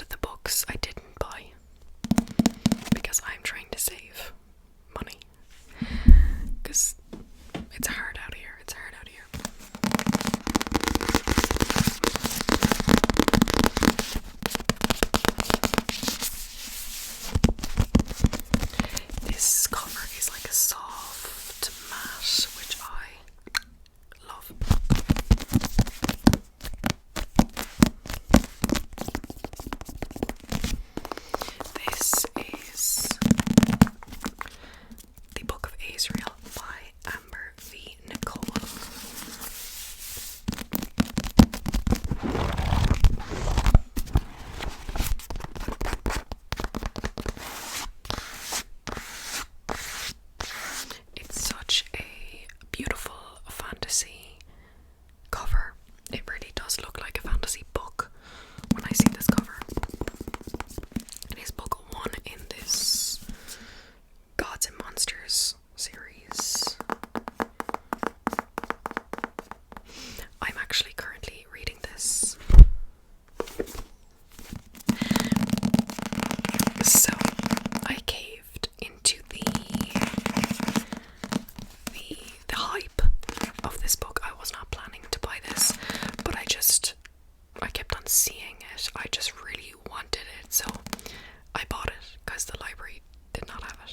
of the books I didn't buy because I'm trying to save money. Because it's hard out here. It's hard out here. This cover is like a soft matte, which I love. This is The Book of Israel by Amber V. Nicole. It's such a beautiful fantasy cover. It really does look like a fantasy book when I see this cover. It is book 1 in this Gods and Monsters series. I'm actually currently reading this. So I caved into the hype of this book. I was not planning to buy this, but I kept on seeing it. I just really wanted it, so I bought it because the library did not have it.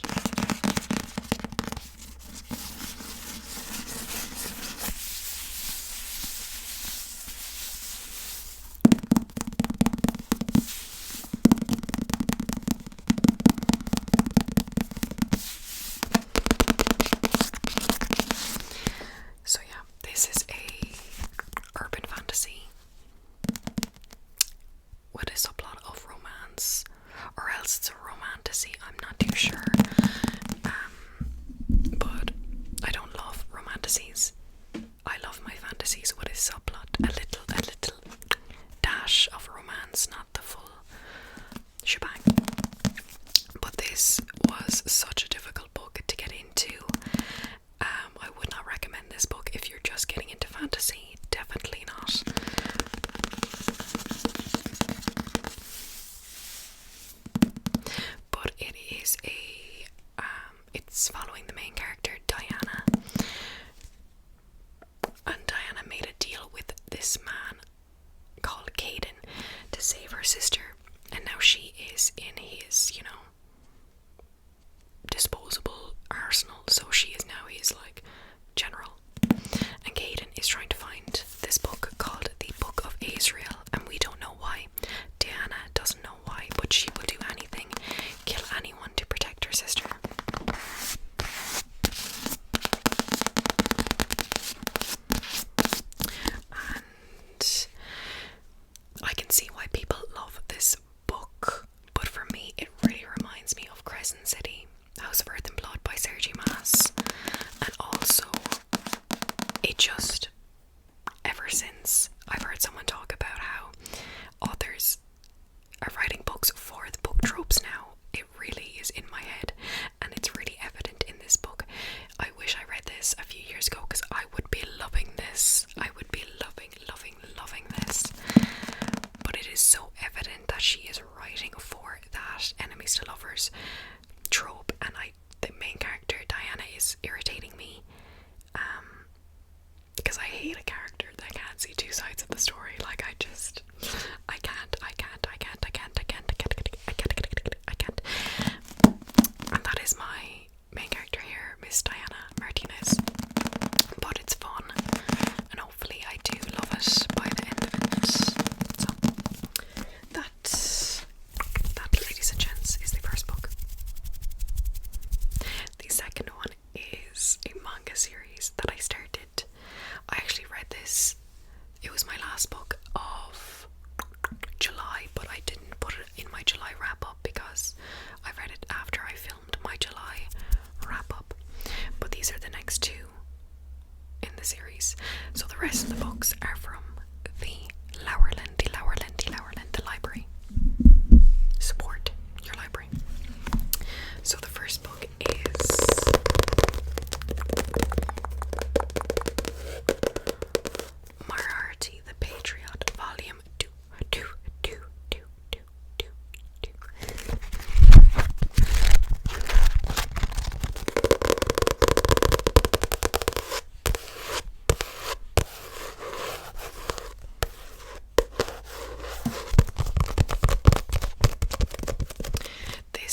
So yeah, this is a urban fantasy with a subplot of romance, or else it's a romantasy. I'm not too sure. But I don't love romantasies. I love my fantasies with a subplot, a little dash of romance, not the full shebang. But this was such a difficult book to get into. I would not recommend this book if you're just getting into fantasy. Definitely not. But it is it's following the main character, Diana. And Diana made a deal with this man called Caden to save her sister. And now she is in his, disposable arsenal. So she is now his, general. And Caden is trying to find this book called The Book of Israel. And we don't know why. Diana doesn't know why, but she will do anything, kill anyone to protect her sister. And I can see why people love this book, but for me it really reminds me of Crescent City, House of Earth and Blood by Sergi Mas. And also, it just, ever since I've heard someone talk about how authors are writing books for the book tropes now, it really is in my head, and it's really evident in this book. I wish I read this a few years ago because I would be loving this. I would be loving this. But it is so evident that she is writing for that enemies to lovers trope, and the main character Diana is irritating me because I hate a character that can't see two sides of the story. I can't. And that is my main character here, Miss Diana Martinez. But it's fun, and hopefully I do love it by the end of it. So that, ladies and gents, is the first book. The second one is a manga series that I started. I actually read this. It was my last book of July, but I didn't put it in my July wrap up because I read it after I filmed my July wrap up. But these are the next two in the series. So the rest of the books are from the library. Support your library. So the first book is Mararti the Patriot, volume 2.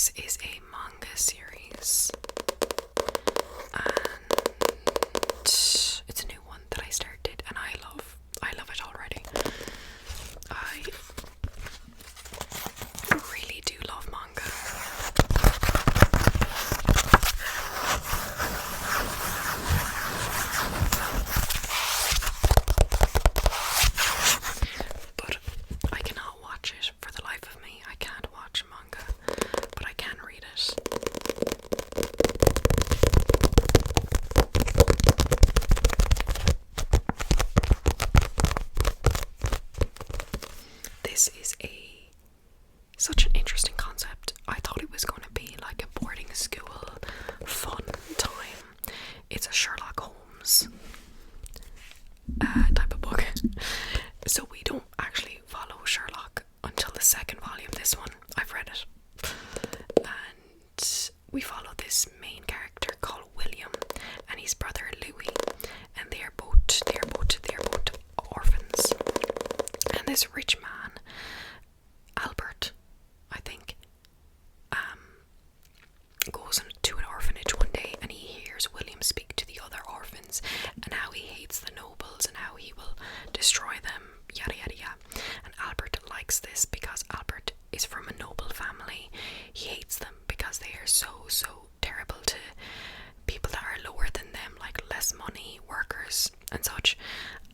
this is a manga series, and it's a new one that I started, and I love it already. I really do love manga. But I cannot watch it for the life of me. I can't watch manga, but I can read it. This is such an interesting concept. I thought it was going to be like a boarding school fun time. It's a Sherlock Holmes type of book. So we don't actually follow Sherlock until the second volume. This one, I've read it. And we follow this main character called William and his brother Louis. And they're both orphans. And this rich man, Albert, I think, goes to an orphanage one day, and he hears William speak to the other orphans and how he hates the nobles and how he will destroy them, yada yada yada. And Albert likes this because Albert is from a noble family. He hates them because they are so terrible to people that are lower than them, like less money, workers and such.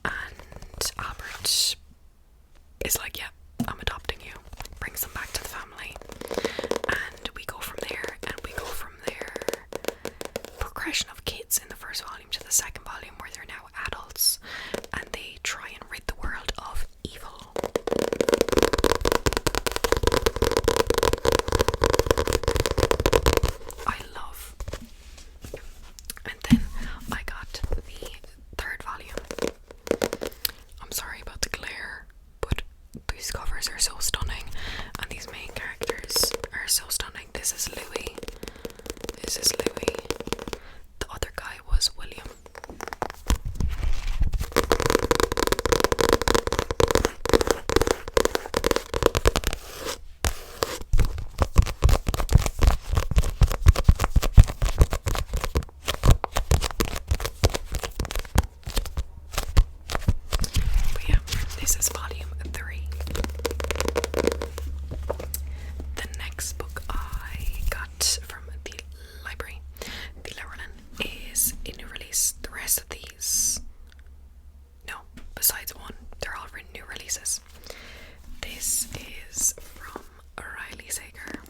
And Albert is like, yeah, I'm adopting you, brings them back to the family, and we go from there, and we go from their progression of kids in the first volume to the second volume, where they're now adults, and they try and rid the world of evil. I love. And then I got the third volume. I'm sorry about the glare, but these covers are so stunning, and these main characters are so stunning. This is Louis. The other guy was William. But yeah, this is volume 3. The next book I got from the library, the Llewellyn, is a new release. The rest of these, no, besides one, they're all new releases. This is from Riley Sager.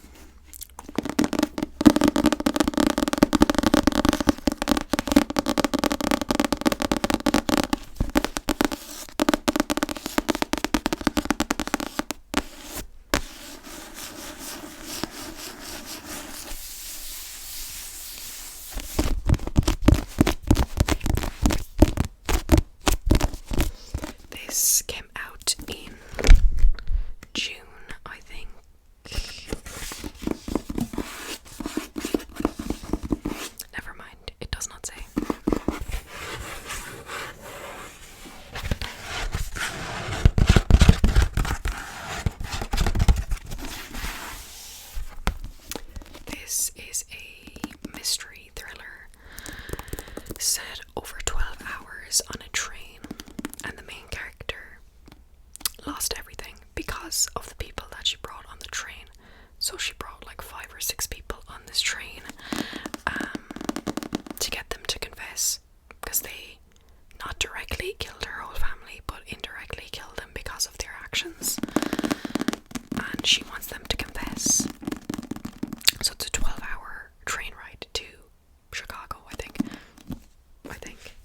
This came out in June, I think. Never mind, it does not say. This is a mystery thriller set over 12 hours on a train, and the main character lost everything because of the people that she brought on the train. So she brought like 5 or 6 people on this train to get them to confess, because they not directly killed her whole family, but indirectly killed them because of their actions, and she wants them to confess. So it's a 12-hour train ride to Chicago, I think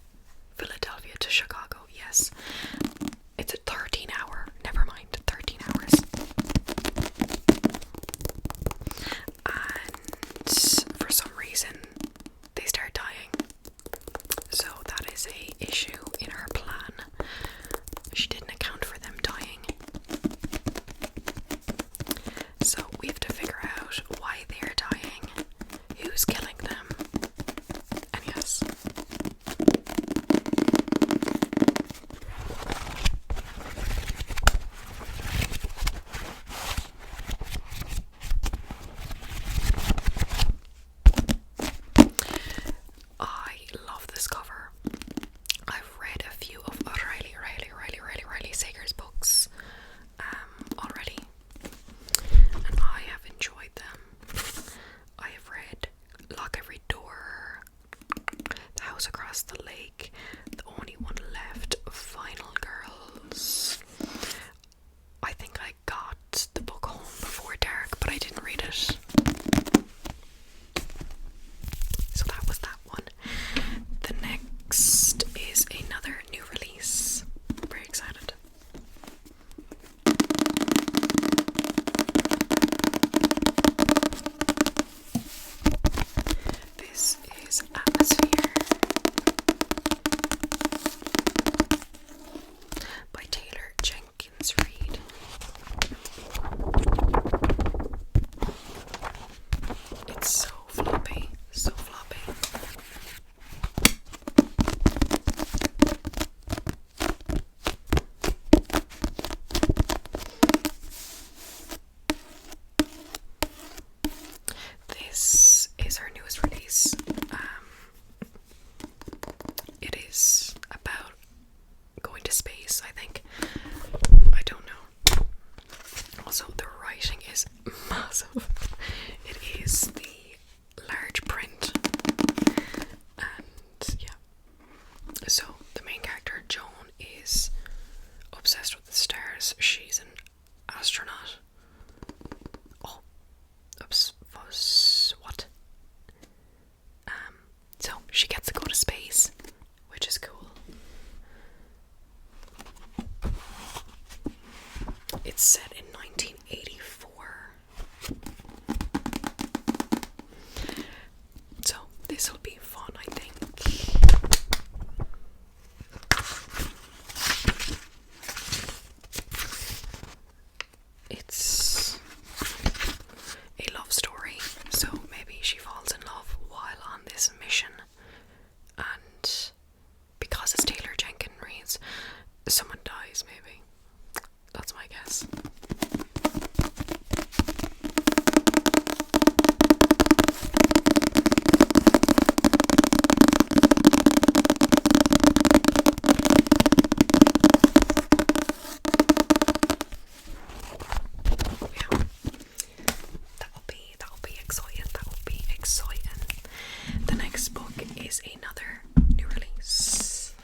Philadelphia to Chicago, yes. It's a 13-hour, never mind, 13 hours. And for some reason, they start dying. So that is a issue in her plan. She didn't account for them dying. It's so floppy, so floppy. This is her newest release. It is about going to space, I think. I don't know. Also, the writing is massive. It is the large print. And yeah. So, the main character, Joan, is obsessed with the stars. She's an astronaut. Oh, oops, what? So she gets to go to space, which is cool. It's set in 1984. So this will be fun, I think. It's a love story, so maybe she falls in love while on this mission, and because it's Taylor Jenkins Reid's, someone dies, maybe. That's my guess. That'll be exciting. That'll be exciting. The next book is another new release.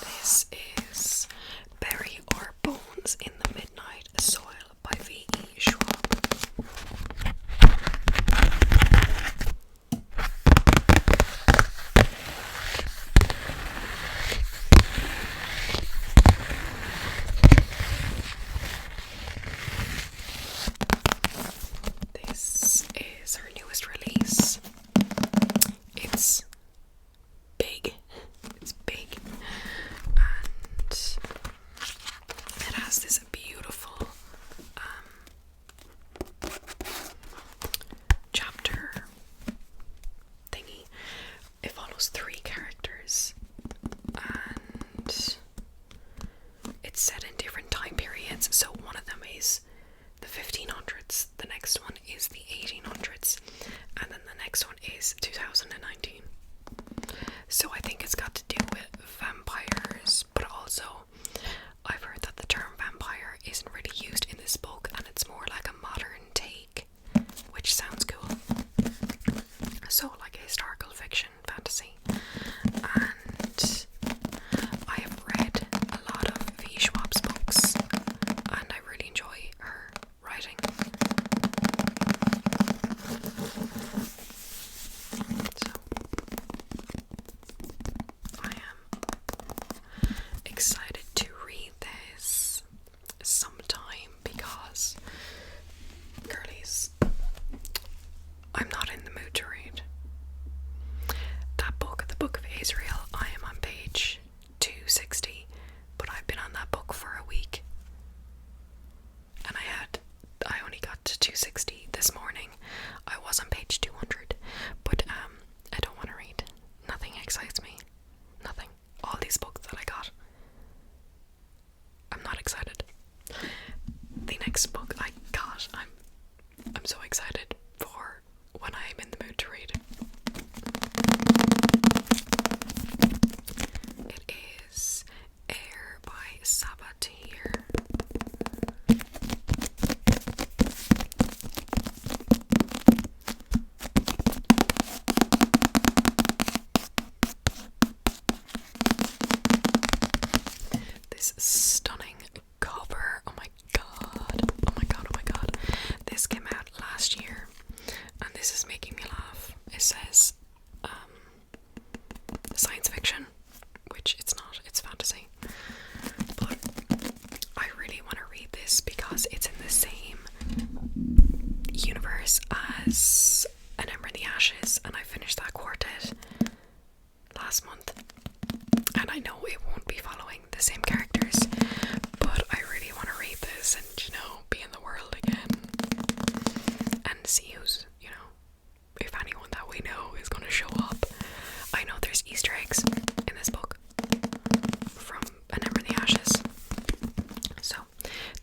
This is Bury Our Bones in the Midnight Soil by V.E. Schwab. This is her newest release. It's big. It's big. And it has this beautiful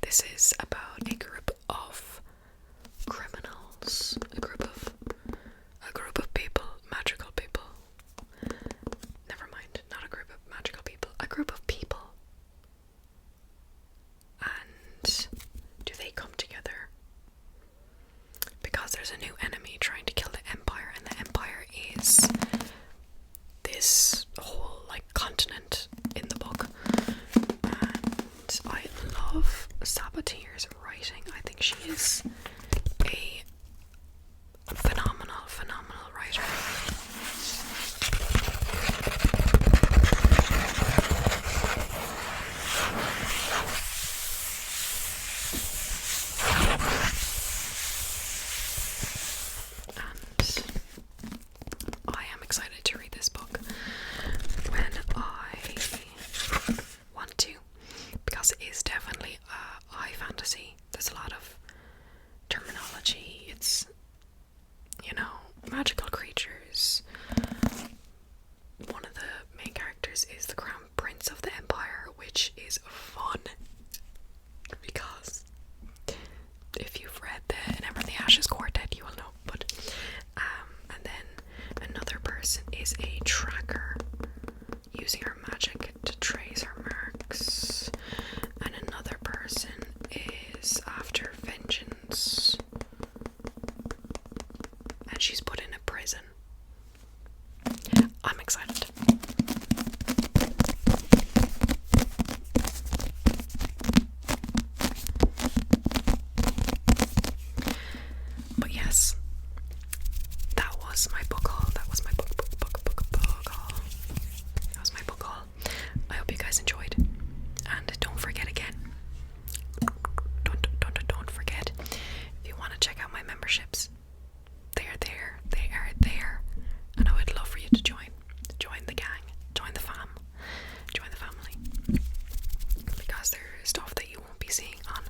This is about a group of criminals, a group of people, magical people. Never mind, not a group of magical people, a group of people. And do they come together? Because there's a new enemy trying to kill the Empire, and the Empire is this whole like continent in the book. And I love Sabateer's writing. I think she is a phenomenal writer. And I am excited to read this book when I want to, because it is definitely high fantasy. There's a lot of terminology. It's, you know, magical creatures. One of the main characters is the Crown Prince of the Empire, which is fun because if you've read the Never in the Ashes Quartet, you will know. But and then another person is a tracker, using her magic to trace her marks, and another person is after vengeance, and she's put in a prison. I'm excited. But yes, that was my book haul. That was my book haul. That was my book haul. I hope you guys enjoyed. And don't forget again. Don't forget. If you want to check out my memberships, they are there. They are there. And I would love for you to join. Join the gang. Join the fam. Join the family. Because there is stuff that you won't be seeing on